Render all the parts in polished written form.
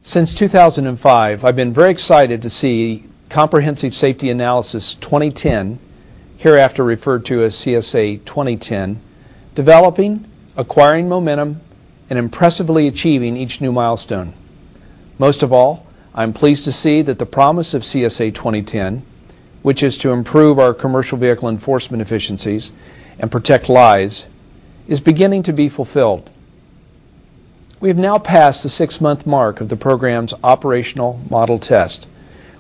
Since 2005, I've been very excited to see Comprehensive Safety Analysis 2010, hereafter referred to as CSA 2010, developing, acquiring momentum, and impressively achieving each new milestone. Most of all, I'm pleased to see that the promise of CSA 2010, which is to improve our commercial vehicle enforcement efficiencies and protect lives, is beginning to be fulfilled. We have now passed the 6-month mark of the program's operational model test,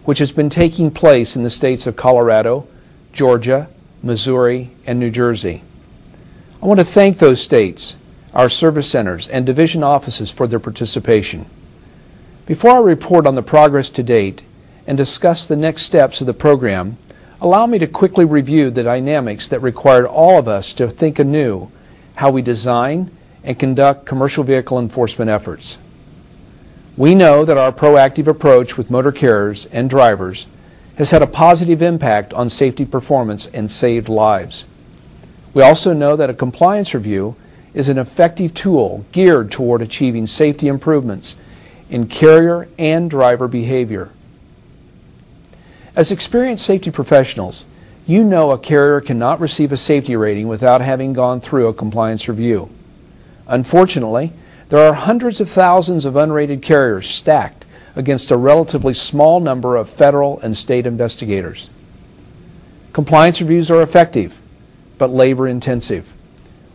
which has been taking place in the states of Colorado, Georgia, Missouri, and New Jersey. I want to thank those states, our service centers, and division offices for their participation. Before I report on the progress to date and discuss the next steps of the program, allow me to quickly review the dynamics that required all of us to think anew how we design and conduct commercial vehicle enforcement efforts. We know that our proactive approach with motor carriers and drivers has had a positive impact on safety performance and saved lives. We also know that a compliance review is an effective tool geared toward achieving safety improvements in carrier and driver behavior. As experienced safety professionals, you know a carrier cannot receive a safety rating without having gone through a compliance review. Unfortunately, there are hundreds of thousands of unrated carriers stacked against a relatively small number of federal and state investigators. Compliance reviews are effective, but labor-intensive.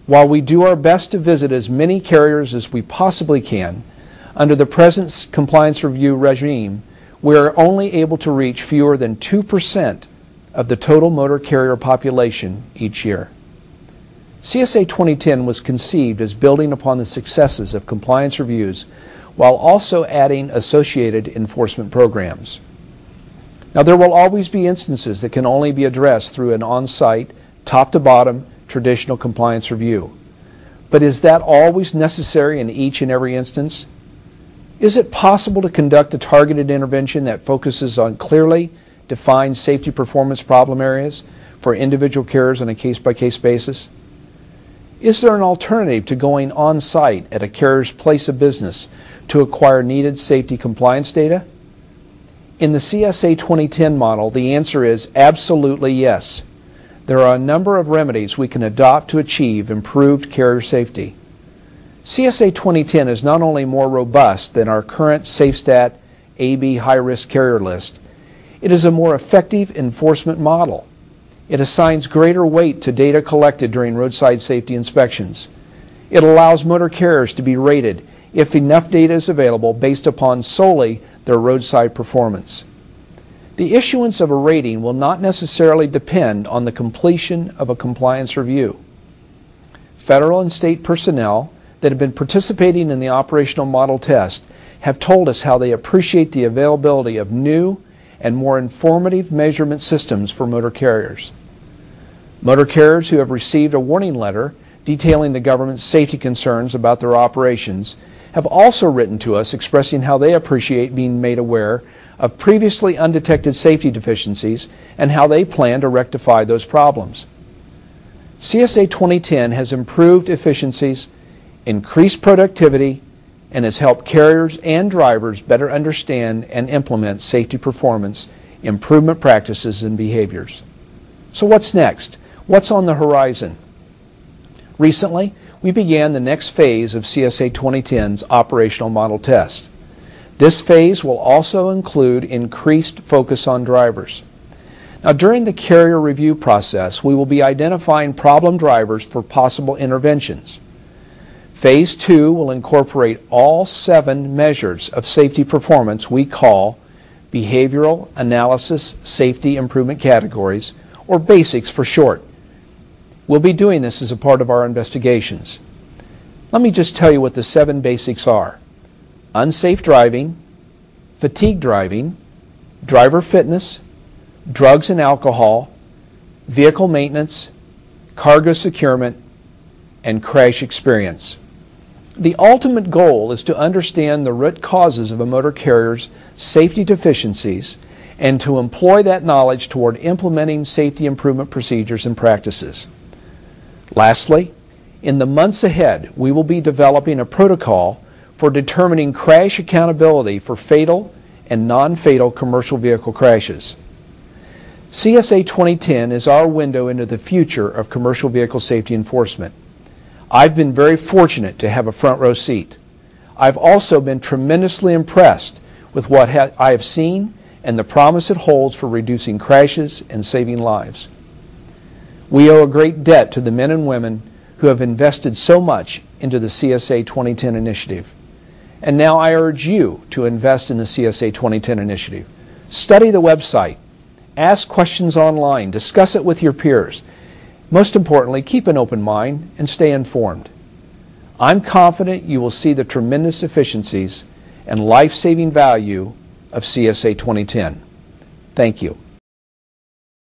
While we do our best to visit as many carriers as we possibly can, under the present compliance review regime, we are only able to reach fewer than 2% of the total motor carrier population each year. CSA 2010 was conceived as building upon the successes of compliance reviews while also adding associated enforcement programs. Now, there will always be instances that can only be addressed through an on-site, top-to-bottom, traditional compliance review. But is that always necessary in each and every instance? Is it possible to conduct a targeted intervention that focuses on clearly defined safety performance problem areas for individual carriers on a case-by-case basis? Is there an alternative to going on-site at a carrier's place of business to acquire needed safety compliance data? In the CSA 2010 model, the answer is absolutely yes. There are a number of remedies we can adopt to achieve improved carrier safety. CSA 2010 is not only more robust than our current SafeStat AB high-risk carrier list, it is a more effective enforcement model. It assigns greater weight to data collected during roadside safety inspections. It allows motor carriers to be rated if enough data is available based upon solely their roadside performance. The issuance of a rating will not necessarily depend on the completion of a compliance review. Federal and state personnel that have been participating in the operational model test have told us how they appreciate the availability of new and more informative measurement systems for motor carriers. Motor carriers who have received a warning letter detailing the government's safety concerns about their operations have also written to us expressing how they appreciate being made aware of previously undetected safety deficiencies and how they plan to rectify those problems. CSA 2010 has improved efficiencies, increased productivity, and has helped carriers and drivers better understand and implement safety performance improvement practices and behaviors. So what's next? What's on the horizon? Recently, we began the next phase of CSA 2010's operational model test. This phase will also include increased focus on drivers. Now, during the carrier review process, we will be identifying problem drivers for possible interventions. Phase 2 will incorporate all 7 measures of safety performance we call Behavioral Analysis Safety Improvement Categories, or BASICs for short. We'll be doing this as a part of our investigations. Let me just tell you what the 7 BASICs are: unsafe driving, fatigue driving, driver fitness, drugs and alcohol, vehicle maintenance, cargo securement, and crash experience. The ultimate goal is to understand the root causes of a motor carrier's safety deficiencies and to employ that knowledge toward implementing safety improvement procedures and practices. Lastly, in the months ahead, we will be developing a protocol for for determining crash accountability for fatal and non-fatal commercial vehicle crashes. CSA 2010 is our window into the future of commercial vehicle safety enforcement. I've been very fortunate to have a front row seat. I've also been tremendously impressed with what I have seen and the promise it holds for reducing crashes and saving lives. We owe a great debt to the men and women who have invested so much into the CSA 2010 initiative. And now I urge you to invest in the CSA 2010 initiative. Study the website, ask questions online, discuss it with your peers. Most importantly, keep an open mind and stay informed. I'm confident you will see the tremendous efficiencies and life-saving value of CSA 2010. Thank you.